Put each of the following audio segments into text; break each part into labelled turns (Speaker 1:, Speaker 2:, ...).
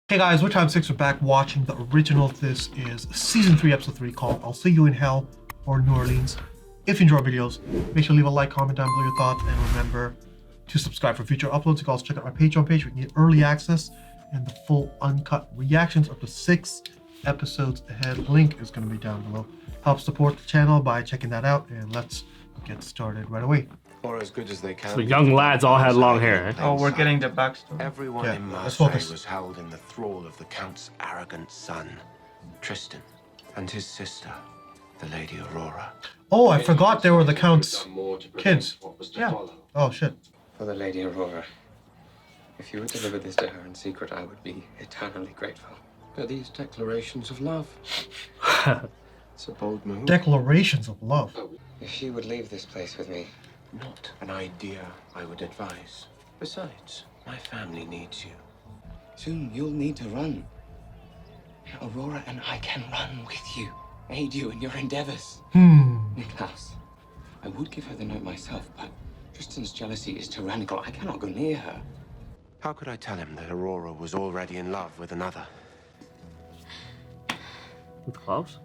Speaker 1: Hey guys, we're Time 6. We're back watching the original. This is Season 3, Episode 3 called I'll See You in Hell or New Orleans. If you enjoy our videos, make sure to leave a like, comment down below your thoughts, and remember to subscribe for future uploads. You can also check out our Patreon page where you can get early access and the full uncut reactions up to 6 episodes ahead. Link is going to be down below. Help support the channel by checking that out, and let's get started right away.
Speaker 2: Or as good as they can.
Speaker 3: So the young lads all had long hair.
Speaker 4: Oh, we're getting the backstory.
Speaker 2: Everyone
Speaker 1: Yeah,
Speaker 2: in
Speaker 1: let's
Speaker 2: Marseille
Speaker 1: focus.
Speaker 2: was held in the thrall of the Count's arrogant son, Tristan, and his sister, the Lady Aurora.
Speaker 1: Oh, I forgot they were the Count's kids.
Speaker 4: Yeah.
Speaker 1: Oh shit.
Speaker 5: For the Lady Aurora, if you would deliver this to her in secret, I would be eternally grateful.
Speaker 2: Are these declarations of love? It's a bold move.
Speaker 1: Declarations of love.
Speaker 5: If she would leave this place with me,
Speaker 2: Not an idea I would advise. Besides, my family needs you.
Speaker 5: soon you'll need to run. Aurora and I can run with you, aid you in your endeavors. Niklaus, I would give her the note myself, but Tristan's jealousy is tyrannical. I cannot go near her.
Speaker 2: How could I tell him that Aurora was already in love with another?
Speaker 3: With Klaus?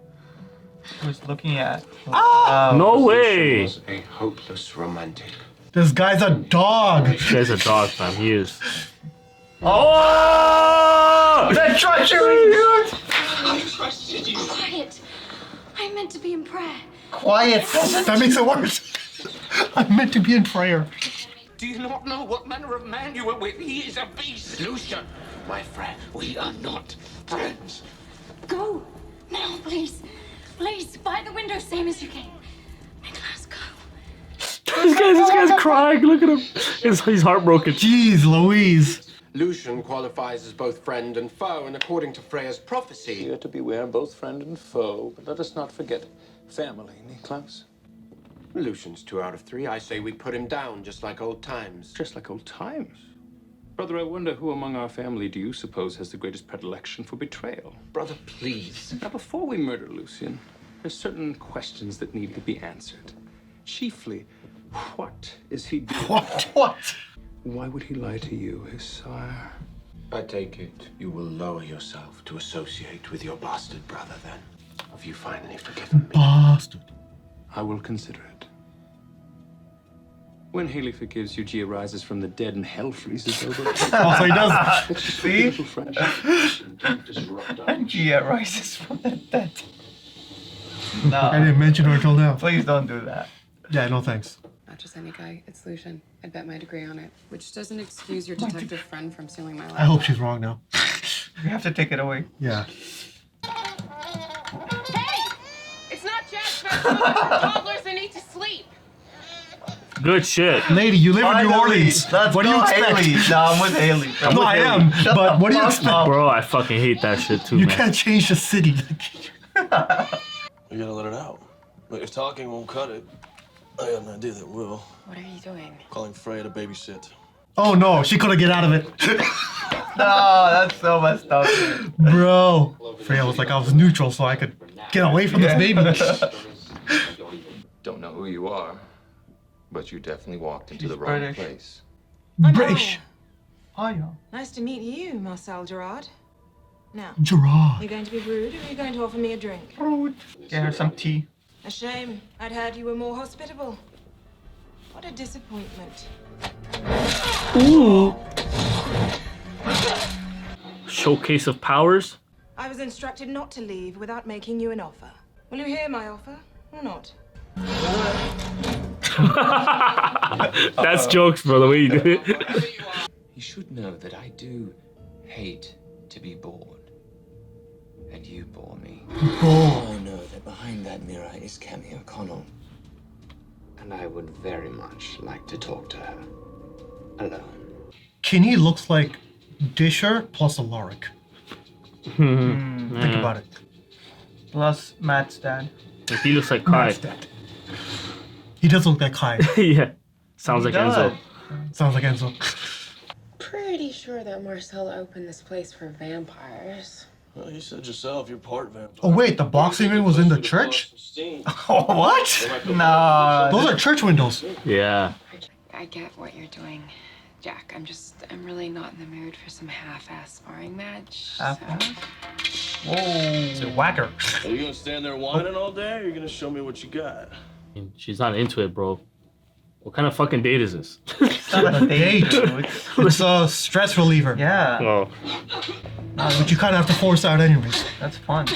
Speaker 4: He was looking at.
Speaker 3: No way!
Speaker 2: Was a hopeless romantic.
Speaker 1: This guy's a dog.
Speaker 3: This guy's a dog, fam. He is.
Speaker 4: Oh! That treachery, dude!
Speaker 5: I trusted you.
Speaker 6: Quiet. I'm meant to be in prayer.
Speaker 4: Quiet.
Speaker 1: That makes it worse. I'm meant to be in prayer.
Speaker 5: Do you not know what manner of man you are with? He is a beast.
Speaker 2: Lucian, my friend.
Speaker 5: We are not friends.
Speaker 6: Go. Now, please. Please, by the window, same as you came. Nicholas, go.
Speaker 3: This guy's crying. Look at him. He's heartbroken.
Speaker 1: Jeez Louise.
Speaker 2: Lucian qualifies as both friend and foe, and according to Freya's prophecy,
Speaker 7: We are to beware both friend and foe, but let us not forget family, Niklaus.
Speaker 2: Lucian's 2 out of 3. I say we put him down, just like old times.
Speaker 7: Just like old times. Brother, I wonder who among our family do you suppose has the greatest predilection for betrayal?
Speaker 2: Brother, please.
Speaker 7: Now, before we murder Lucian, there's certain questions that need to be answered. Chiefly, what is he doing?
Speaker 1: What?
Speaker 7: Why would he lie to you, his sire?
Speaker 2: I take it you will lower yourself to associate with your bastard brother, then. Have you finally forgiven me?
Speaker 1: Bastard.
Speaker 7: I will consider it. When Haley forgives you, Gia rises from the dead and hell freezes over.
Speaker 1: Oh, so he does.
Speaker 7: It's just a
Speaker 4: See?
Speaker 7: little fresh.
Speaker 4: Gia rises from the dead.
Speaker 1: I
Speaker 4: No.
Speaker 1: didn't mention her until now.
Speaker 4: Please don't do that.
Speaker 1: Yeah, no thanks.
Speaker 8: Not just any guy, it's Lucian. I'd bet my degree on it. Which doesn't excuse your detective friend from stealing my life.
Speaker 1: I hope she's wrong now.
Speaker 4: We have to take it away.
Speaker 1: Yeah.
Speaker 9: Hey! It's not Jack's festival for toddlers that need to sleep.
Speaker 3: Good shit.
Speaker 1: Lady, you live in New
Speaker 4: Finally,
Speaker 1: Orleans.
Speaker 4: let's
Speaker 1: What do you
Speaker 4: go,
Speaker 1: expect?
Speaker 4: Haley. No, I'm with Haley.
Speaker 1: No, I am. But what do you expect?
Speaker 3: Bro, I fucking hate that shit too,
Speaker 1: You
Speaker 3: man.
Speaker 1: can't change the city.
Speaker 10: You gotta let it out. But if talking won't cut it, I got an idea that will.
Speaker 8: What are you doing?
Speaker 10: Calling Freya to babysit.
Speaker 1: Oh no, she couldn't get out of it.
Speaker 4: No, that's so messed up. Dude.
Speaker 1: Bro. Freya was like, I was neutral so I could get away from this baby.
Speaker 7: Don't know who you are, but you definitely walked into
Speaker 4: She's
Speaker 7: the wrong
Speaker 4: British.
Speaker 7: place.
Speaker 1: British.
Speaker 4: Oh, yeah.
Speaker 9: Nice to meet you, Marcel Gerard. Now,
Speaker 1: Gerard.
Speaker 9: you're going to be rude or are you going to offer me a drink?
Speaker 4: Get her some tea.
Speaker 9: A shame. I'd heard you were more hospitable. What a disappointment.
Speaker 3: Ooh. Showcase of powers.
Speaker 9: I was instructed not to leave without making you an offer. Will you hear my offer or not?
Speaker 3: That's jokes, bro. The way you did it.
Speaker 5: You should know that I do hate to be bored. And you bore me. I know that behind that mirror is Cammy O'Connell. And I would very much like to talk to her. Alone.
Speaker 1: Kinney looks like Disher plus Alaric. Think about it.
Speaker 4: Plus Matt's dad.
Speaker 3: He looks like Kai.
Speaker 1: He does look like Kai.
Speaker 3: Yeah. Sounds like
Speaker 4: does.
Speaker 3: Enzo.
Speaker 1: Sounds like Enzo.
Speaker 8: Pretty sure that Marcel opened this place for vampires.
Speaker 10: Well, you said yourself you're part vampire.
Speaker 1: Oh wait, the boxing ring was in the church?
Speaker 4: What? No.
Speaker 1: Those are church windows.
Speaker 3: Yeah.
Speaker 8: I get what you're doing. Jack, I'm really not in the mood for some half-ass sparring match.
Speaker 4: Half-ass? Whoa.
Speaker 1: It's a whacker.
Speaker 10: Are you gonna stand there whining all day, or are you gonna show me what you got?
Speaker 3: She's not into it, bro. What kind of fucking date is this?
Speaker 4: It's not a date, dude.
Speaker 1: It's a stress reliever.
Speaker 4: Yeah,
Speaker 3: Oh,
Speaker 1: But you kind of have to force out anyways.
Speaker 4: that's fun.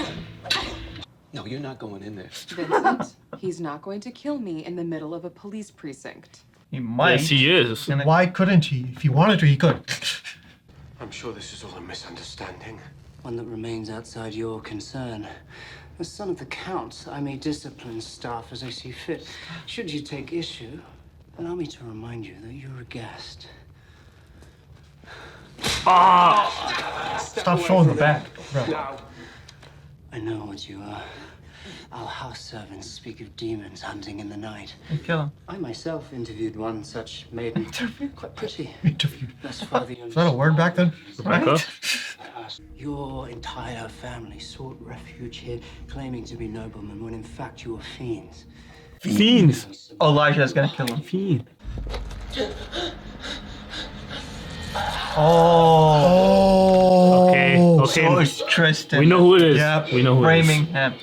Speaker 2: No, you're not going in there.
Speaker 8: Vincent, he's not going to kill me in the middle of a police precinct.
Speaker 4: He might.
Speaker 3: yes, he is.
Speaker 4: And
Speaker 1: Why couldn't he? If he wanted to, he could.
Speaker 2: I'm sure this is all a misunderstanding.
Speaker 11: One that remains outside your concern. As son of the Count, I may discipline staff as I see fit. Should you take issue, allow me to remind you that you're a guest.
Speaker 1: Stop showing the back, bro.
Speaker 11: I know what you are. Our house servants speak of demons hunting in the night.
Speaker 4: You kill him.
Speaker 11: I myself interviewed one such maiden. Quite pretty.
Speaker 1: Interviewed.
Speaker 11: Thus far, the
Speaker 1: Is that a word back then?
Speaker 3: Rebecca?
Speaker 11: Your entire family sought refuge here, claiming to be noblemen, when in fact you were fiends.
Speaker 3: Fiends.
Speaker 4: Elijah's gonna kill him.
Speaker 3: Fiend.
Speaker 4: Oh.
Speaker 3: Okay.
Speaker 4: So it's Tristan.
Speaker 3: We know who it is.
Speaker 1: Yep.
Speaker 3: We know who it is.
Speaker 4: Framing him.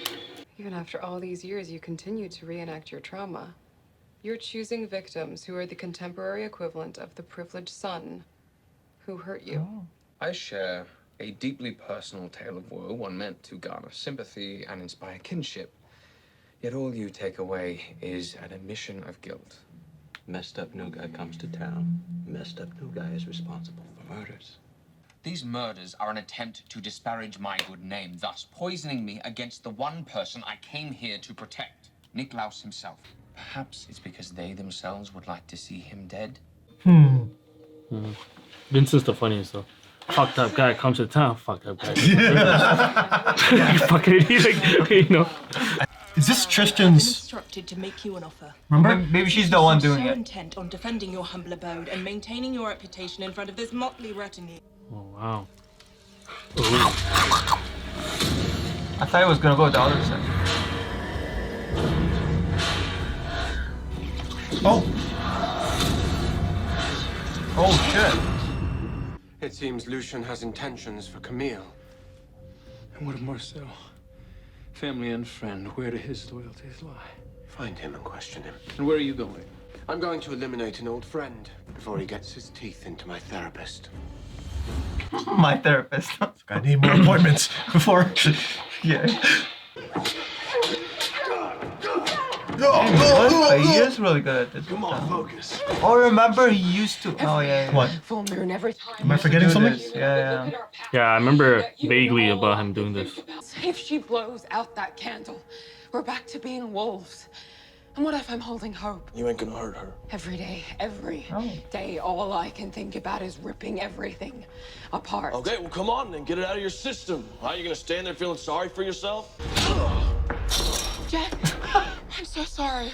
Speaker 8: Even after all these years, you continue to reenact your trauma. You're choosing victims who are the contemporary equivalent of the privileged son who hurt you.
Speaker 7: I share a deeply personal tale of woe, one meant to garner sympathy and inspire kinship. Yet all you take away is an admission of guilt.
Speaker 2: Messed up new guy comes to town. Messed up new guy is responsible for murders.
Speaker 5: These murders are an attempt to disparage my good name, thus poisoning me against the one person I came here to protect, Niklaus himself. Perhaps it's because they themselves would like to see him dead.
Speaker 3: Vincent's the funniest though. Fucked up guy comes to town. Fucked up guy. Fucking, he's like, you know.
Speaker 1: Is this Tristan's?
Speaker 9: Instructed to make you an offer.
Speaker 1: Remember?
Speaker 4: Maybe she's the one doing
Speaker 9: so
Speaker 4: it.
Speaker 9: intent on defending your humble abode and maintaining your reputation in front of this motley retinue.
Speaker 3: Oh wow.
Speaker 4: I thought he was gonna go the other side.
Speaker 1: Oh,
Speaker 4: Oh shit.
Speaker 2: It seems Lucian has intentions for Camille.
Speaker 7: And what of Marcel? Family and friend, where do his loyalties lie?
Speaker 2: Find him and question him.
Speaker 7: And where are you going?
Speaker 2: I'm going to eliminate an old friend before he gets his teeth into my therapist.
Speaker 4: My therapist.
Speaker 1: I need more appointments before.
Speaker 4: Yeah.
Speaker 1: Go,
Speaker 4: He is really good at this.
Speaker 10: Come on, focus.
Speaker 4: Oh, remember he used to. Oh yeah.
Speaker 1: What?
Speaker 6: Full moon every time.
Speaker 1: Am I forgetting something?
Speaker 4: This. Yeah.
Speaker 3: Yeah, I remember vaguely about him doing this.
Speaker 6: If she blows out that candle, we're back to being wolves. And what if I'm holding hope?
Speaker 10: You ain't gonna hurt her.
Speaker 6: Every
Speaker 4: Oh.
Speaker 6: day, all I can think about is ripping everything apart.
Speaker 10: Okay, well, come on then. Get it out of your system. How are you gonna stand there feeling sorry for yourself?
Speaker 6: Jack, I'm so sorry.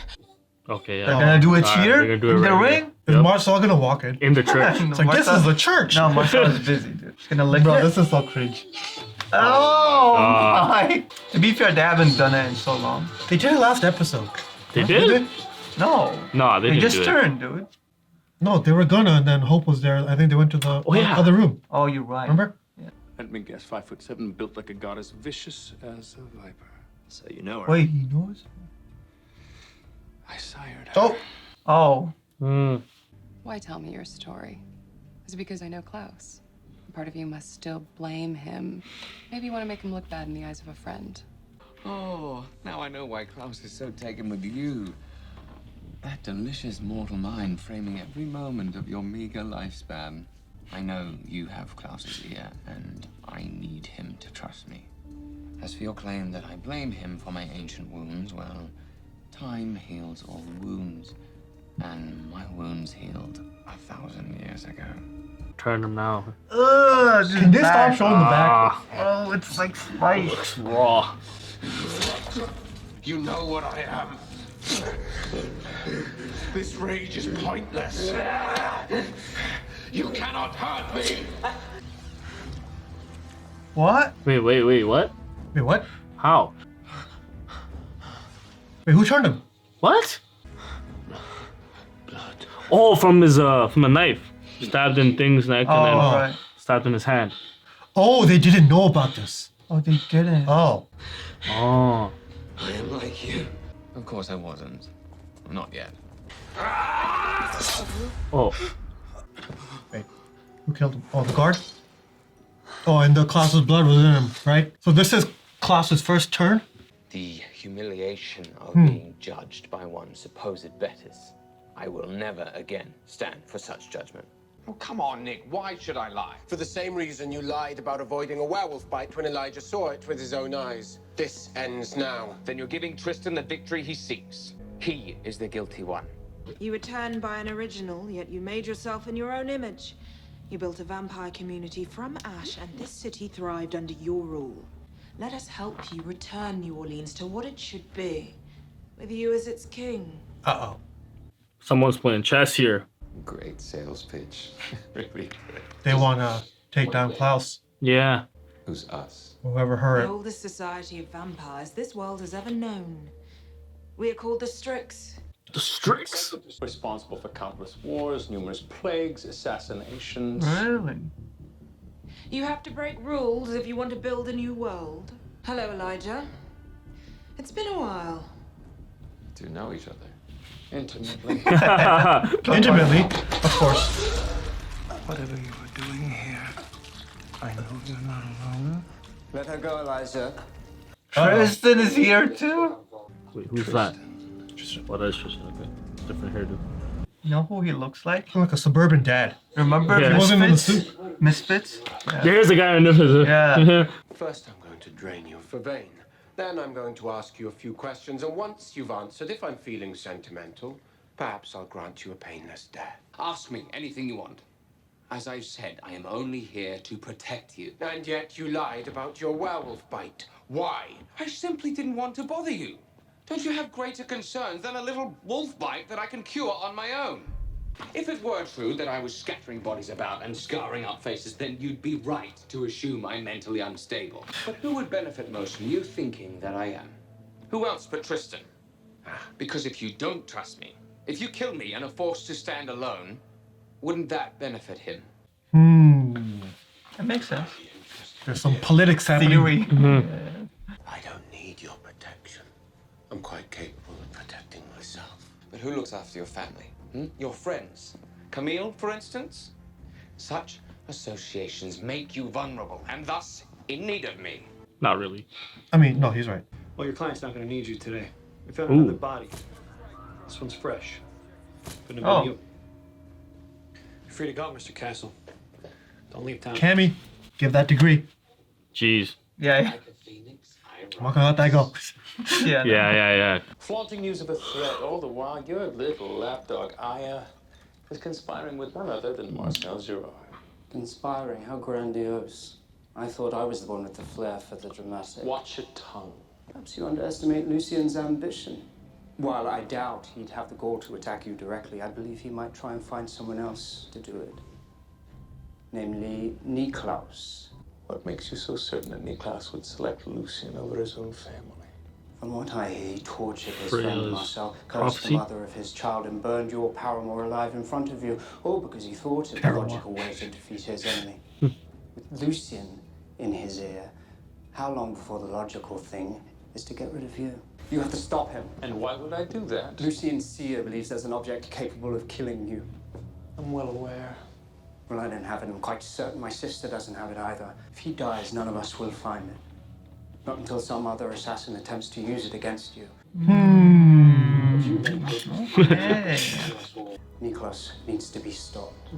Speaker 3: Okay, yeah.
Speaker 4: They're gonna do it
Speaker 3: Alright,
Speaker 4: here
Speaker 3: they're gonna do it
Speaker 4: in the
Speaker 3: right
Speaker 4: ring.
Speaker 3: here.
Speaker 1: Is
Speaker 3: Yep.
Speaker 1: Marcel gonna walk in?
Speaker 3: In the church.
Speaker 1: It's like, this is the church.
Speaker 4: No, Marcel is busy, dude. He's gonna lick
Speaker 1: Bro,
Speaker 4: it.
Speaker 1: this is so cringe.
Speaker 4: Oh
Speaker 3: God.
Speaker 4: my! To be fair, they haven't done it in so long.
Speaker 1: They did it last episode.
Speaker 3: They
Speaker 1: Huh?
Speaker 3: did?
Speaker 4: No.
Speaker 3: No, they
Speaker 4: They
Speaker 3: didn't
Speaker 4: just
Speaker 3: do it.
Speaker 4: turned, dude.
Speaker 1: No, they were gonna, and then Hope was there. I think they went to the
Speaker 3: Oh, yeah.
Speaker 1: other room.
Speaker 4: Oh, you're right.
Speaker 1: Remember?
Speaker 7: Let me guess, 5'7", built like a goddess, vicious as a viper.
Speaker 2: So you know her.
Speaker 4: Wait, he knows?
Speaker 7: I sired her.
Speaker 1: Oh,
Speaker 4: Oh.
Speaker 3: Mm.
Speaker 8: Why tell me your story? Is it because I know Klaus? Part of you must still blame him. Maybe you want to make him look bad in the eyes of a friend.
Speaker 5: Oh, now I know why Klaus is so taken with you. That delicious mortal mind framing every moment of your meager lifespan. I know you have Klaus's ear, and I need him to trust me. As for your claim that I blame him for my ancient wounds, well, time heals all wounds, and my wounds healed 1,000 years ago.
Speaker 3: Turn him now.
Speaker 4: Ugh, this
Speaker 1: can they stop
Speaker 4: back.
Speaker 1: showing the back?
Speaker 4: Oh, it's like spice.
Speaker 3: It's raw.
Speaker 2: You know what I am. This rage is pointless. You cannot hurt me.
Speaker 4: What?
Speaker 3: Wait, what?
Speaker 1: wait, what?
Speaker 3: How?
Speaker 1: Wait, who turned him?
Speaker 3: What? Oh, from his from a knife. Stabbed in Thing's neck and then
Speaker 4: right.
Speaker 3: stabbed in his hand.
Speaker 1: Oh, they didn't know about this.
Speaker 4: Oh, they didn't.
Speaker 1: Oh.
Speaker 3: Oh.
Speaker 5: I am like you. Of course I wasn't. Not yet.
Speaker 3: Oh.
Speaker 1: Wait. Who killed him? Oh, the guard? Oh, and the Klaus's blood was in him, right? So this is Klaus's first turn?
Speaker 5: The humiliation of being judged by one's supposed betters. I will never again stand for such judgment.
Speaker 2: Oh, come on, Nick. Why should I lie? For the same reason you lied about avoiding a werewolf bite when Elijah saw it with his own eyes. This ends now.
Speaker 5: Then you're giving Tristan the victory he seeks. He is the guilty one.
Speaker 9: You were turned by an original, yet you made yourself in your own image. You built a vampire community from ash, and this city thrived under your rule. Let us help you return New Orleans to what it should be, with you as its king.
Speaker 1: Uh-oh.
Speaker 3: Someone's playing chess here.
Speaker 5: Great sales pitch. Really good.
Speaker 1: They want to take down Klaus.
Speaker 3: Yeah.
Speaker 5: Who's us?
Speaker 1: Whoever heard
Speaker 9: The
Speaker 1: it.
Speaker 9: oldest society of vampires this world has ever known. We are called the Strix.
Speaker 3: The Strix.
Speaker 12: Responsible for countless wars, numerous plagues, assassinations.
Speaker 4: Really?
Speaker 9: You have to break rules if you want to build a new world. Hello, Elijah. It's been a while.
Speaker 5: Do you know each other?
Speaker 12: Intimately.
Speaker 1: Intimately, of course.
Speaker 11: Whatever you are doing here, I know you're not alone. Let her go, Elijah.
Speaker 4: Tristan is here too?
Speaker 3: Wait, who's that? What is Tristan? Okay. Different hairdo.
Speaker 4: You know who he looks like?
Speaker 1: Like a suburban dad.
Speaker 4: Remember
Speaker 3: Yeah.
Speaker 1: He wasn't in the
Speaker 4: Misfits?
Speaker 1: suit.
Speaker 4: Misfits?
Speaker 3: There's the guy in this.
Speaker 4: Yeah.
Speaker 2: First, I'm going to drain you for vain. Then I'm going to ask you a few questions, and once you've answered, if I'm feeling sentimental, perhaps I'll grant you a painless death.
Speaker 5: Ask me anything you want. As I've said, I am only here to protect you.
Speaker 2: And yet you lied about your werewolf bite. Why?
Speaker 5: I simply didn't want to bother you. Don't you have greater concerns than a little wolf bite that I can cure on my own? If it were true that I was scattering bodies about and scarring up faces, then you'd be right to assume I'm mentally unstable. But who would benefit most from you thinking that I am? Who else but Tristan? Because if you don't trust me, if you kill me and are forced to stand alone, wouldn't that benefit him?
Speaker 4: That makes sense.
Speaker 1: There's some politics happening.
Speaker 4: Theory.
Speaker 2: I don't need your protection. I'm quite capable of protecting myself.
Speaker 5: But who looks after your family? Your friends? Camille, for instance? Such associations make you vulnerable and thus in need of me.
Speaker 3: Not really.
Speaker 1: I mean, no, he's right.
Speaker 13: Well, your client's not going to need you today. We found
Speaker 3: Ooh.
Speaker 13: another body. This one's fresh. Couldn't have
Speaker 4: Oh.
Speaker 13: been you. You're free to go, Mr. Castle. Don't leave town.
Speaker 1: Cammy, give that degree.
Speaker 3: Jeez.
Speaker 4: Yeah.
Speaker 1: I'm not gonna let that go.
Speaker 4: Yeah.
Speaker 3: Yeah.
Speaker 12: Flaunting news of a threat all the while, your little lapdog Aya is conspiring with none other than Marcel Gerard.
Speaker 11: Inspiring, how grandiose. I thought I was the one with the flair for the dramatic.
Speaker 12: Watch your tongue.
Speaker 11: Perhaps you underestimate Lucien's ambition. While I doubt he'd have the gall to attack you directly, I believe he might try and find someone else to do it. Namely, Niklaus.
Speaker 12: What makes you so certain that Niklaus would select Lucien over his own family?
Speaker 11: From what I hear, he tortured his
Speaker 3: Freya's
Speaker 11: friend Marcel, cursed the
Speaker 3: prophecy?
Speaker 11: mother of his child, and burned your paramour alive in front of you, all because he thought it the logical way to defeat his enemy. With Lucien in his ear, how long before the logical thing is to get rid of you? You have to stop him.
Speaker 12: And why would I do that?
Speaker 11: Lucien Seer believes there's an object capable of killing you.
Speaker 12: I'm well aware.
Speaker 11: Well, I don't have it. I'm quite certain my sister doesn't have it either. If he dies, none of us will find it. Not until some other assassin attempts to use it against you.
Speaker 4: Okay.
Speaker 11: Niklaus needs to be stopped.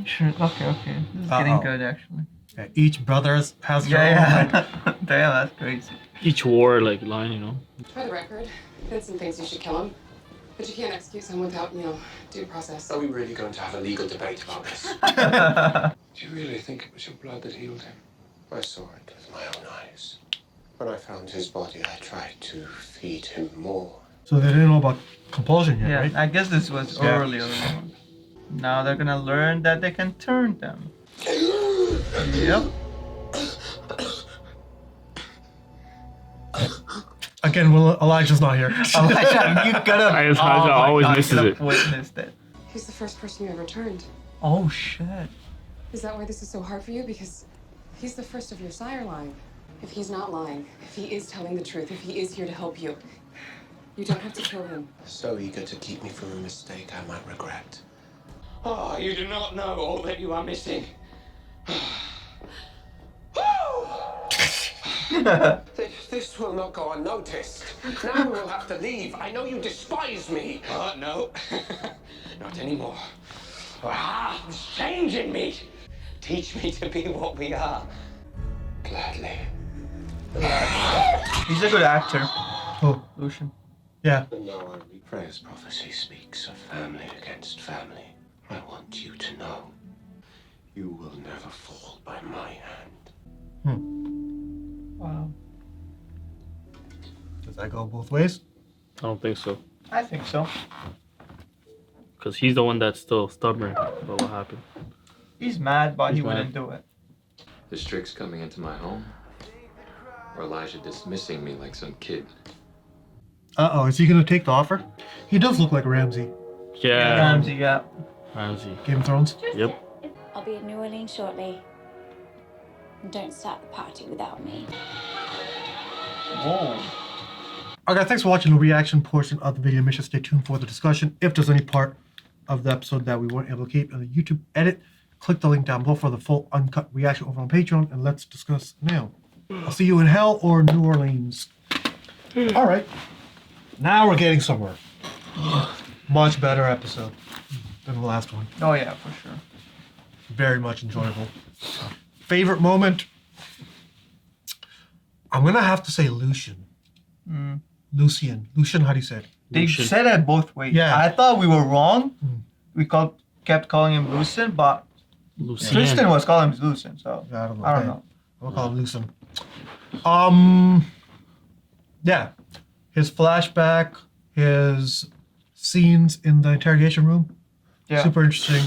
Speaker 4: Sure. Okay. This is getting good, actually.
Speaker 1: Yeah, each brother has their
Speaker 4: Yeah. Damn, that's crazy.
Speaker 3: Each war like line, you know.
Speaker 8: For the record, Vincent thinks you should kill him. But you can't execute someone without, due process.
Speaker 2: Are we really going to have a legal debate about this?
Speaker 12: Do you really think it was your blood that healed him?
Speaker 2: I saw it with my own eyes. When I found his body, I tried to feed him more.
Speaker 1: So they didn't know about compulsion yet,
Speaker 4: Yeah,
Speaker 1: right?
Speaker 4: I guess this was earlier on. Now they're gonna learn that they can turn them. Yep.
Speaker 1: Again, well, Elijah's not here.
Speaker 4: Elijah, you could have.
Speaker 3: Elijah always misses it.
Speaker 4: Witnessed it.
Speaker 8: Who's the first person you ever turned?
Speaker 4: Oh shit.
Speaker 8: Is that why this is so hard for you? Because he's the first of your sire line. If he's not lying, if he is telling the truth, if he is here to help you, you don't have to kill him.
Speaker 2: So eager to keep me from a mistake I might regret.
Speaker 12: Oh, you do not know all that you are missing.
Speaker 2: This will not go unnoticed. Now we will have to leave. I know you despise me.
Speaker 12: No. Not anymore. It's changing me. Teach me to be what we are.
Speaker 2: Gladly.
Speaker 4: He's a good actor.
Speaker 1: Oh,
Speaker 4: Lucian.
Speaker 1: yeah.
Speaker 2: And now I pray as prophecy speaks of family against family. I want you to know you will never fall by my hand.
Speaker 4: Wow.
Speaker 1: Does that go both ways?
Speaker 3: I don't think so.
Speaker 4: I think so.
Speaker 3: Because he's the one that's still stubborn about what happened.
Speaker 4: He's mad, but he
Speaker 3: He's mad.
Speaker 4: wouldn't do it.
Speaker 5: The Strix coming into my home? Or Elijah dismissing me like some kid?
Speaker 1: Uh-oh, is he gonna take the offer? He does look like Ramsay.
Speaker 3: Yeah.
Speaker 4: Ramsay, yeah.
Speaker 3: Ramsay.
Speaker 1: Game of Thrones.
Speaker 3: Yep.
Speaker 6: I'll be in New Orleans shortly. And don't start the party without me.
Speaker 4: Whoa.
Speaker 1: Okay, thanks for watching the reaction portion of the video. Make sure to stay tuned for the discussion. If there's any part of the episode that we weren't able to keep in the YouTube edit, click the link down below for the full uncut reaction over on Patreon, and let's discuss now. I'll see you in hell or New Orleans. All right. Now we're getting somewhere. Much better episode than the last one.
Speaker 4: Oh yeah, for sure.
Speaker 1: Very much enjoyable. Favorite moment? I'm gonna have to say Lucian. Lucian, how do you say it?
Speaker 4: They
Speaker 3: Lucian.
Speaker 4: said it both ways.
Speaker 1: Yeah.
Speaker 4: I thought we were wrong. We kept calling him Lucian, but
Speaker 3: Lucian.
Speaker 4: Tristan was calling him Lucian, so
Speaker 1: Yeah, I don't know.
Speaker 4: I don't
Speaker 1: Okay.
Speaker 4: know.
Speaker 1: We'll call him Lucian. Yeah. His flashback, his scenes in the interrogation room.
Speaker 4: Yeah.
Speaker 1: Super interesting.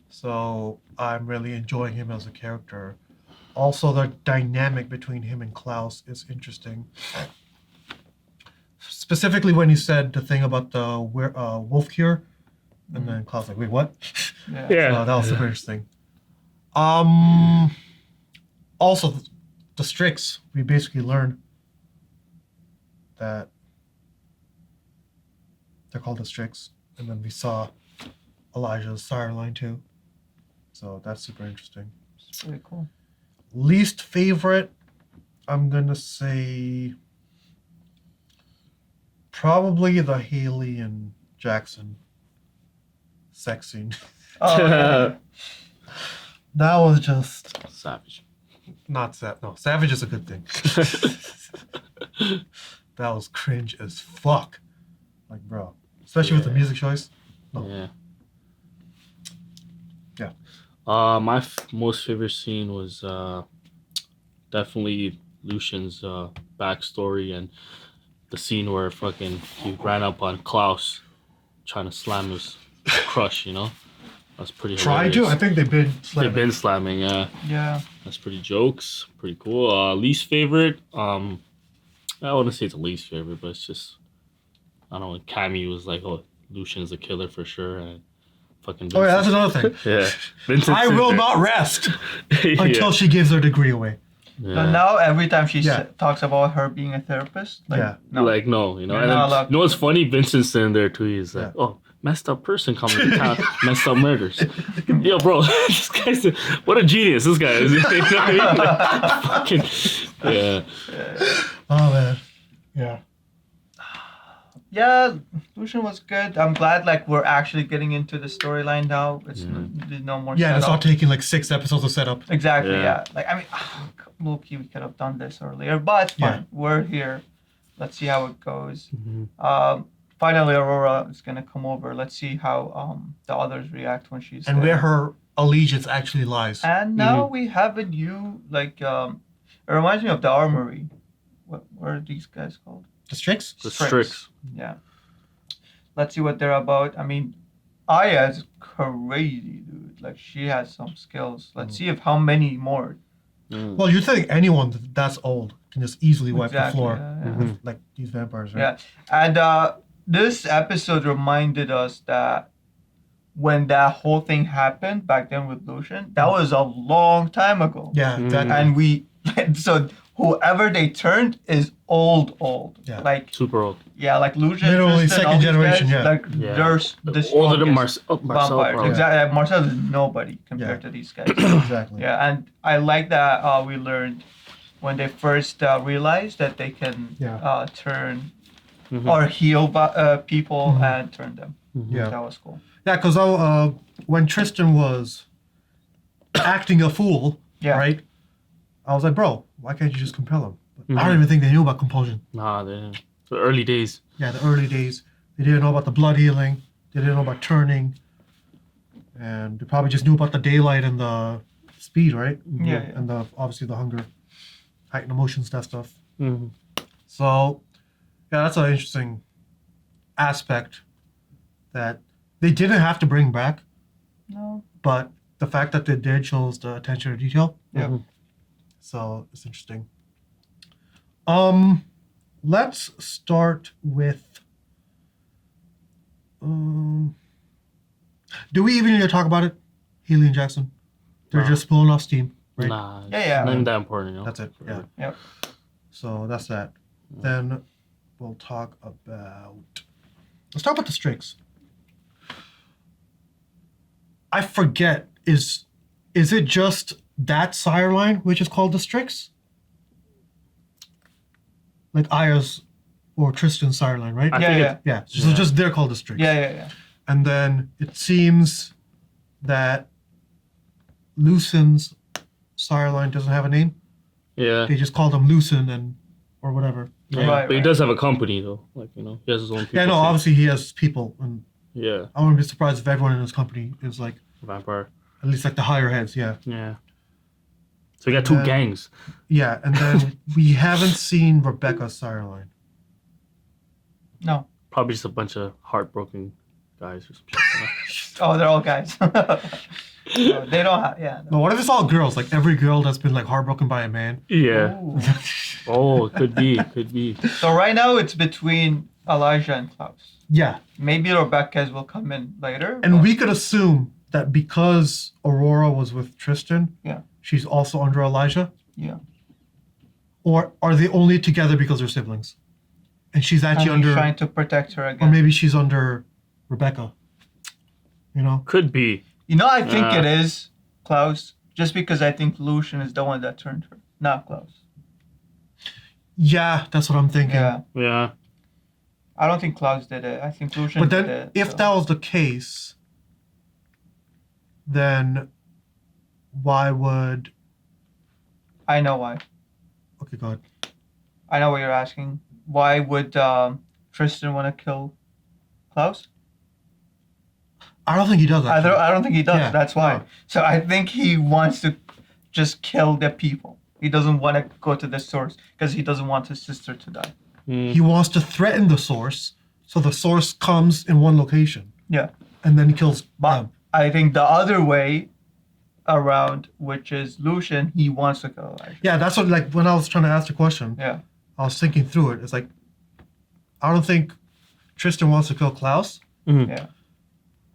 Speaker 1: So I'm really enjoying him as a character. Also, the dynamic between him and Klaus is interesting. Specifically when he said the thing about the wolf cure. And then Klaus like, wait, what?
Speaker 4: Yeah.
Speaker 3: Yeah.
Speaker 1: That was super interesting. Also, the Strix, we basically learned that they're called the Strix, and then we saw Elijah's sire line too. So that's super interesting.
Speaker 4: It's pretty cool.
Speaker 1: Least favorite, I'm gonna say probably the Haley and Jackson sex scene.
Speaker 4: Oh, yeah.
Speaker 1: That was just
Speaker 3: Savage.
Speaker 1: not sad. No, savage is a good thing. That was cringe as fuck. Like, bro, especially with the music choice. No.
Speaker 3: Yeah.
Speaker 1: Yeah.
Speaker 3: My most favorite scene was definitely Lucian's backstory and the scene where fucking he ran up on Klaus trying to slam his crush, you know? That's pretty
Speaker 1: Try
Speaker 3: hilarious.
Speaker 1: to? I think they've been slamming.
Speaker 3: They've been slamming, yeah.
Speaker 4: Yeah.
Speaker 3: That's pretty jokes. Pretty cool. Least favorite, I wouldn't say it's a least favorite, but it's just, I don't know, when Cammy was like, oh, Lucian's a killer for sure, and fucking
Speaker 1: Oh, yeah, that's
Speaker 3: Vincent-
Speaker 1: another thing.
Speaker 3: Yeah. Vincent's
Speaker 1: I
Speaker 3: in
Speaker 1: will
Speaker 3: there.
Speaker 1: not rest
Speaker 3: Yeah.
Speaker 1: until she gives her degree away.
Speaker 3: Yeah.
Speaker 4: But now every time she
Speaker 1: Yeah.
Speaker 4: talks about her being a therapist, like,
Speaker 1: Yeah.
Speaker 4: no.
Speaker 3: Like, no, you know.
Speaker 4: You're
Speaker 3: And
Speaker 4: not
Speaker 3: then,
Speaker 4: allowed
Speaker 3: you know what's funny? Vincent's sitting there too. He's like,
Speaker 1: Yeah.
Speaker 3: oh, messed up person coming to town, messed up murders. Yo, bro, this guy's what a genius this guy is. You know what I mean? Like, fucking, yeah.
Speaker 1: Oh, man. Yeah.
Speaker 4: Yeah, Lucian was good. I'm glad like we're actually getting into the storyline now. It's there's no more.
Speaker 1: Yeah, it's
Speaker 4: setup.
Speaker 1: not taking like 6 episodes of setup.
Speaker 4: Exactly.
Speaker 3: Yeah.
Speaker 4: Yeah. Like I mean, low-key, we could have done this earlier, but it's fine.
Speaker 1: Yeah.
Speaker 4: We're here. Let's see how it goes.
Speaker 3: Mhm.
Speaker 4: Finally, Aurora is gonna come over. Let's see how the others react when she's
Speaker 1: And
Speaker 4: there.
Speaker 1: where her allegiance actually lies.
Speaker 4: And now we have a new like it reminds me of the armory. What are these guys called?
Speaker 1: The Strix?
Speaker 3: The Strix.
Speaker 4: Yeah. Let's see what they're about. I mean, Aya's crazy, dude. Like she has some skills. Let's see if how many more.
Speaker 1: Well, you think anyone that's old can just easily wipe the
Speaker 4: Exactly,
Speaker 1: floor
Speaker 4: yeah, yeah.
Speaker 1: with like these vampires, right?
Speaker 4: Yeah. And this episode reminded us that when that whole thing happened back then with Lucian, that was a long time ago.
Speaker 1: Yeah, exactly.
Speaker 4: And we, so whoever they turned is old.
Speaker 1: Yeah.
Speaker 4: Like
Speaker 3: Super old.
Speaker 4: Yeah, like Lucian.
Speaker 1: Literally
Speaker 4: Tristan, all
Speaker 1: second
Speaker 4: these
Speaker 1: generation,
Speaker 4: guys,
Speaker 1: yeah.
Speaker 4: Like
Speaker 3: Yeah.
Speaker 4: they're the
Speaker 3: Older than
Speaker 4: strongest
Speaker 3: Marcel.
Speaker 4: vampires.
Speaker 3: Probably.
Speaker 4: Exactly. Marcel is nobody compared
Speaker 1: Yeah.
Speaker 4: to these guys.
Speaker 1: Exactly.
Speaker 4: Yeah, and I like that we learned when they first realized that they can
Speaker 1: Yeah.
Speaker 4: turn
Speaker 3: Mhm.
Speaker 4: or heal people
Speaker 1: Mhm.
Speaker 4: and turn them.
Speaker 1: Yeah.
Speaker 4: That was cool.
Speaker 1: Yeah, because when Tristan was acting a fool,
Speaker 4: Yeah.
Speaker 1: right? I was like, bro, why can't you just compel him? But I
Speaker 3: Mhm.
Speaker 1: don't even think they knew about compulsion.
Speaker 3: Nah, they didn't. The early days.
Speaker 1: Yeah, the early days. They didn't know about the blood healing. They didn't know about turning. And they probably just knew about the daylight and the speed, right?
Speaker 4: Yeah.
Speaker 1: And obviously the hunger, heightened emotions, that stuff.
Speaker 3: Mm-hmm.
Speaker 1: So, yeah, that's an interesting aspect that they didn't have to bring back,
Speaker 4: No.
Speaker 1: but the fact that they did shows the attention to detail.
Speaker 4: Yeah.
Speaker 3: Mhm.
Speaker 1: So it's interesting. Let's start with. Do we even need to talk about it? Healy and Jackson. They're
Speaker 3: No.
Speaker 1: just blowing off steam, right?
Speaker 3: Nah.
Speaker 4: Yeah.
Speaker 3: Not even that important, you know.
Speaker 1: That's it. Yeah.
Speaker 4: Yep.
Speaker 1: So that's that. Then we'll talk about. Let's talk about the Strix. I forget. Is it just that sire line which is called the Strix? Like Aya's or Tristan's sire line, right?
Speaker 3: I think
Speaker 4: Yeah.
Speaker 1: Yeah. So just they're called the Strix.
Speaker 4: Yeah.
Speaker 1: And then it seems that Lucian's sire line doesn't have a name.
Speaker 3: Yeah.
Speaker 1: They just call them Lucin and or whatever.
Speaker 3: Yeah.
Speaker 4: Right,
Speaker 3: But he
Speaker 4: right.
Speaker 3: does have a company though. Like, you know, he has his own people.
Speaker 1: Yeah, no,
Speaker 3: too.
Speaker 1: obviously he has people, and
Speaker 3: Yeah.
Speaker 1: I wouldn't be surprised if everyone in his company is like
Speaker 3: Vampire.
Speaker 1: at least like the higher heads. Yeah.
Speaker 3: Yeah. So we got two
Speaker 1: then-
Speaker 3: gangs.
Speaker 1: Yeah, and then we haven't seen Rebecca's sire line.
Speaker 4: No.
Speaker 3: Probably just a bunch of heartbroken guys or some shit.
Speaker 4: Oh, they're all guys. No, they don't have. Yeah.
Speaker 1: No, what if it's all girls? Like every girl that's been like heartbroken by a man.
Speaker 3: Yeah.
Speaker 4: Ooh.
Speaker 3: Oh, could be. Could be.
Speaker 4: So right now it's between Elijah and Klaus.
Speaker 1: Yeah,
Speaker 4: Maybe Rebecca's will come in later.
Speaker 1: and
Speaker 4: but-
Speaker 1: we could assume that because Aurora was with Tristan,
Speaker 4: Yeah.
Speaker 1: she's also under Elijah.
Speaker 4: Yeah.
Speaker 1: Or are they only together because they're siblings? And she's
Speaker 4: And
Speaker 1: actually
Speaker 4: he's
Speaker 1: under,
Speaker 4: trying to protect her
Speaker 1: or
Speaker 4: again.
Speaker 1: maybe she's under Rebecca. You know?
Speaker 3: Could be.
Speaker 4: You know, I think
Speaker 3: Uh.
Speaker 4: it is Klaus, just because I think Lucian is the one that turned her, not Klaus.
Speaker 1: Yeah, that's what I'm thinking.
Speaker 4: Yeah.
Speaker 3: Yeah.
Speaker 4: I don't think Klaus did it. I think Lucian
Speaker 1: But
Speaker 4: did
Speaker 1: then,
Speaker 4: it.
Speaker 1: if
Speaker 4: so-
Speaker 1: that was the case, then why would?
Speaker 4: I know why.
Speaker 1: Okay, go ahead.
Speaker 4: I know what you're asking. Why would Tristan want to kill Klaus?
Speaker 1: I don't think he does. Actually.
Speaker 4: I don't think he does.
Speaker 1: Yeah,
Speaker 4: That's why.
Speaker 1: no.
Speaker 4: So I think he wants to just kill the people. He doesn't want to go to the source because he doesn't want his sister to die.
Speaker 3: Mm.
Speaker 1: He wants to threaten the source, so the source comes in one location,
Speaker 4: Yeah.
Speaker 1: and then he kills
Speaker 4: But
Speaker 1: them.
Speaker 4: I think the other way around, which is Lucian, he wants to kill Elijah.
Speaker 1: Yeah, that's what. Like when I was trying to ask the question,
Speaker 4: Yeah.
Speaker 1: I was thinking through it. It's like, I don't think Tristan wants to kill Klaus
Speaker 3: Mhm.
Speaker 4: Yeah.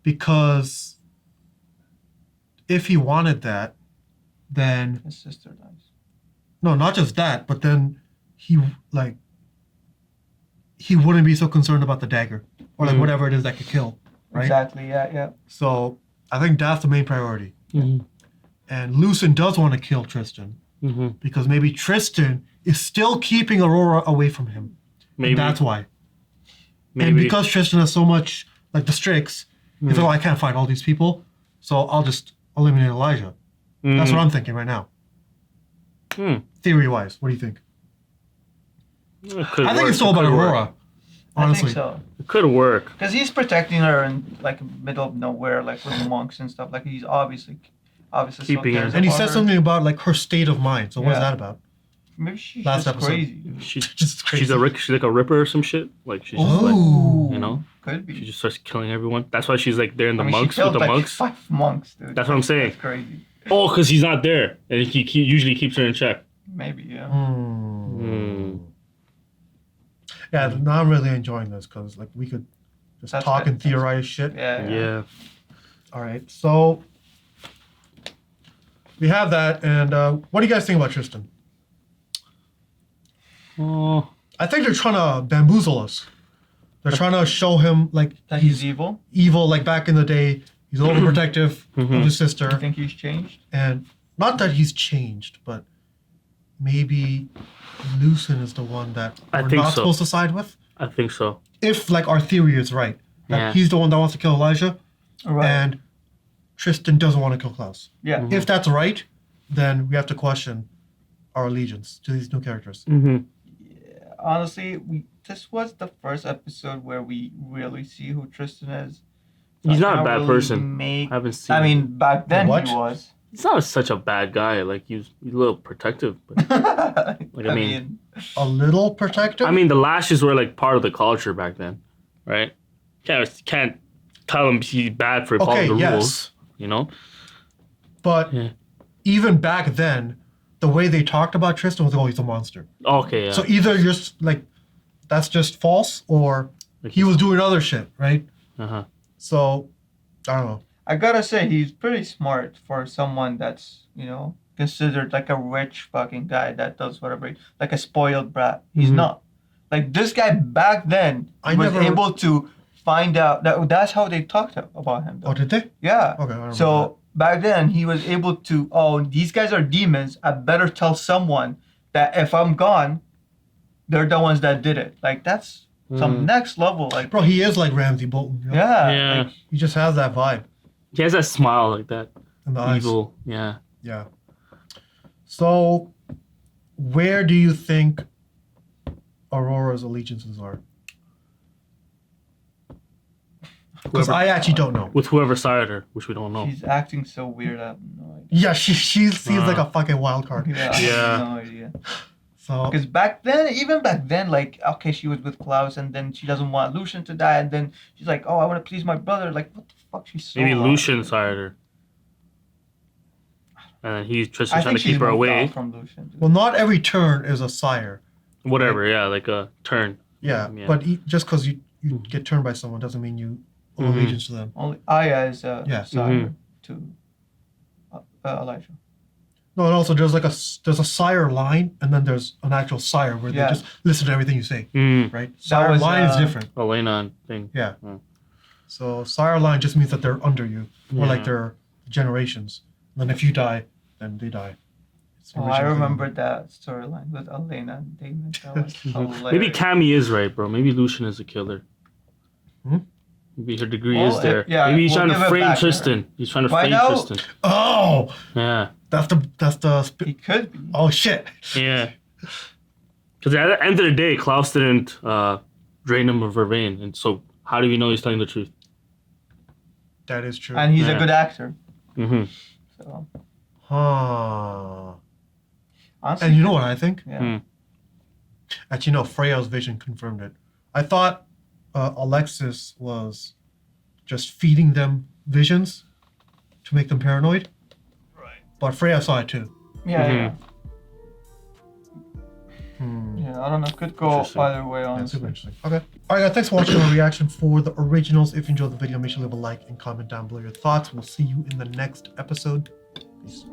Speaker 1: because if he wanted that, then
Speaker 4: His sister dies.
Speaker 1: no, not just that, but then he wouldn't be so concerned about the dagger or like
Speaker 3: Mhm.
Speaker 1: whatever it is that could kill, right?
Speaker 4: Exactly. Yeah.
Speaker 1: So I think that's the main priority.
Speaker 3: Mhm.
Speaker 1: And Lucien does want to kill Tristan
Speaker 3: Mhm.
Speaker 1: because maybe Tristan is still keeping Aurora away from him.
Speaker 3: Maybe.
Speaker 1: And that's why.
Speaker 3: Maybe.
Speaker 1: And because Tristan has so much like the Strix, he's like, oh, I can't fight all these people, so I'll just eliminate Elijah. That's what I'm thinking right now.
Speaker 3: Hmm.
Speaker 1: Theory wise, what do you think?
Speaker 3: It could
Speaker 1: I think
Speaker 3: work.
Speaker 1: it's all
Speaker 3: It
Speaker 1: about
Speaker 3: could work.
Speaker 1: Aurora. Honestly.
Speaker 4: I think so.
Speaker 3: It could work.
Speaker 4: Because he's protecting her in like middle of nowhere, like with the monks and stuff. Like he's obviously so
Speaker 3: Keeping her.
Speaker 4: cares
Speaker 1: And he
Speaker 4: about
Speaker 1: said
Speaker 4: her.
Speaker 1: something about like her state of mind. So what is
Speaker 4: Yeah.
Speaker 1: that about?
Speaker 4: Maybe she's
Speaker 1: Last
Speaker 4: just
Speaker 1: episode.
Speaker 4: crazy.
Speaker 3: She's
Speaker 1: Just crazy.
Speaker 3: she's like a ripper or some shit. Like she's just like,
Speaker 1: Oh.
Speaker 3: you know,
Speaker 4: Could
Speaker 3: she
Speaker 4: be.
Speaker 3: just starts killing everyone. That's why she's like there in the
Speaker 4: I mean,
Speaker 3: monks
Speaker 4: she killed
Speaker 3: with the
Speaker 4: like
Speaker 3: monks.
Speaker 4: 5 monks, dude.
Speaker 3: That's what I'm saying.
Speaker 4: That's crazy.
Speaker 3: Oh, because he's not there, and he usually keeps her in check.
Speaker 4: Maybe, yeah.
Speaker 3: Hmm.
Speaker 1: Yeah, now I'm really enjoying this because like we could just
Speaker 4: That's
Speaker 1: talk
Speaker 4: good.
Speaker 1: and theorize shit.
Speaker 4: Yeah.
Speaker 3: Yeah.
Speaker 1: All right, so we have that, and what do you guys think about Tristan?
Speaker 3: Oh,
Speaker 1: I think they're trying to bamboozle us. They're trying to show him like
Speaker 4: That he's evil.
Speaker 1: evil, like back in the day. He's overprotective of his sister.
Speaker 4: You think he's changed?
Speaker 1: And not that he's changed, but maybe Lucien is the one that
Speaker 3: I
Speaker 1: we're
Speaker 3: think
Speaker 1: not
Speaker 3: so.
Speaker 1: supposed to side with.
Speaker 3: I think so.
Speaker 1: If like our theory is right, that
Speaker 3: Yeah.
Speaker 1: he's the one that wants to kill Elijah,
Speaker 4: Right.
Speaker 1: and Tristan doesn't want to kill Klaus.
Speaker 4: Yeah.
Speaker 1: If that's right, then we have to question our allegiance to these new characters.
Speaker 3: Mm-hmm.
Speaker 4: Honestly, this was the first episode where we really see who Tristan is.
Speaker 3: He's
Speaker 4: I
Speaker 3: not a
Speaker 4: cannot
Speaker 3: bad
Speaker 4: really
Speaker 3: person.
Speaker 4: make-
Speaker 3: I haven't seen
Speaker 4: I
Speaker 3: him.
Speaker 4: mean, back then
Speaker 1: What?
Speaker 4: he was.
Speaker 3: He's not such a bad guy. Like he's a little protective. But, like I mean,
Speaker 1: A little protective.
Speaker 3: I mean, the lashes were like part of the culture back then, right? Can't tell him he's bad for following the
Speaker 1: yes.
Speaker 3: rules. You know.
Speaker 1: But
Speaker 3: Yeah.
Speaker 1: even back then, the way they talked about Tristan was, oh, he's a monster.
Speaker 3: Okay. Yeah.
Speaker 1: So either you're like, that's just false, or he was doing other shit, right?
Speaker 3: Uh-huh.
Speaker 1: So, I don't know.
Speaker 4: I gotta say, he's pretty smart for someone that's, considered like a rich fucking guy that does whatever, like a spoiled brat. He's not. Like this guy back then was able to find out that's how they talked about him. Though.
Speaker 1: Oh, did they?
Speaker 4: Yeah.
Speaker 1: Okay, I remember
Speaker 4: So back then he was able to, these guys are demons. I better tell someone that if I'm gone, they're the ones that did it. Like that's some next level. Like
Speaker 1: Bro, he is like Ramsey Bolton. you know?
Speaker 4: yeah.
Speaker 3: Yeah.
Speaker 4: Like,
Speaker 1: He just has that vibe
Speaker 3: He has that smile like that.
Speaker 1: in the eyes.
Speaker 3: Evil. Yeah.
Speaker 1: Yeah. So, where do you think Aurora's allegiances are? Because I actually don't know.
Speaker 3: With whoever sired her, which we don't know.
Speaker 4: she's acting so weird. I have no idea.
Speaker 1: Yeah, she seems like a fucking wild card.
Speaker 4: Yeah. I
Speaker 3: Yeah.
Speaker 4: have no idea.
Speaker 1: So,
Speaker 4: Because even back then, like, okay, she was with Klaus, and then she doesn't want Lucian to die, and then she's like, oh, I want to please my brother. Like, what the fuck? She's so
Speaker 3: Maybe
Speaker 4: lost.
Speaker 3: Lucian sired her. And he's Tristan
Speaker 4: I
Speaker 3: trying
Speaker 4: think
Speaker 3: to keep
Speaker 4: she's
Speaker 3: her
Speaker 4: moved
Speaker 3: away.
Speaker 4: on from Lucian.
Speaker 1: well, not every turn is a sire.
Speaker 3: Whatever, yeah, like a turn.
Speaker 1: Yeah,
Speaker 3: Yeah.
Speaker 1: but just because you get turned by someone doesn't mean you owe allegiance to them.
Speaker 4: Only Aya is a
Speaker 1: Yeah.
Speaker 4: sire to Elijah.
Speaker 1: No, and also there's a sire line, and then there's an actual sire where
Speaker 4: Yeah.
Speaker 1: they just listen to everything you say,
Speaker 3: Mm.
Speaker 1: right? Sire
Speaker 4: was,
Speaker 1: line is different.
Speaker 3: Elena thing.
Speaker 1: Yeah.
Speaker 3: Mm.
Speaker 1: So sire line just means that they're under you, or like
Speaker 3: Yeah.
Speaker 1: they're generations. And then if you die, then they die. It's the
Speaker 4: Oh, I
Speaker 1: original thing.
Speaker 4: remember that storyline with Elena and Damon. That was hilarious.
Speaker 3: Maybe Cammy is right, bro. Maybe Lucian is a killer.
Speaker 1: Hmm?
Speaker 3: Maybe her degree
Speaker 4: Well,
Speaker 3: is there.
Speaker 4: yeah,
Speaker 3: Maybe he's
Speaker 4: we'll
Speaker 3: trying
Speaker 4: give
Speaker 3: to
Speaker 4: it
Speaker 3: frame
Speaker 4: back to her.
Speaker 3: Tristan. He's trying to
Speaker 4: Find
Speaker 3: frame
Speaker 4: out.
Speaker 3: Tristan.
Speaker 1: Oh,
Speaker 3: Yeah.
Speaker 1: that's the.
Speaker 4: He could be.
Speaker 1: Oh shit!
Speaker 3: Yeah. Because at the end of the day, Klaus didn't drain him of Vervain. And so how do we know he's telling the truth?
Speaker 1: That is true.
Speaker 4: And he's
Speaker 3: Yeah.
Speaker 4: a good actor.
Speaker 3: Mm-hmm.
Speaker 4: So,
Speaker 1: Huh.
Speaker 4: honestly,
Speaker 1: And you know what I think?
Speaker 4: yeah.
Speaker 3: Hmm.
Speaker 1: Actually, no. Freya's vision confirmed it. I thought Alexis was just feeding them visions to make them paranoid. Right. But Freya saw it too.
Speaker 4: Yeah,
Speaker 3: Mhm.
Speaker 4: yeah. Yeah, I don't know. Could go
Speaker 3: Interesting.
Speaker 4: either way,
Speaker 1: Yeah,
Speaker 4: honestly.
Speaker 1: super interesting. Okay. All right, guys. Thanks for watching our reaction for the originals. If you enjoyed the video, make sure to leave a like and comment down below your thoughts. We'll see you in the next episode. Peace.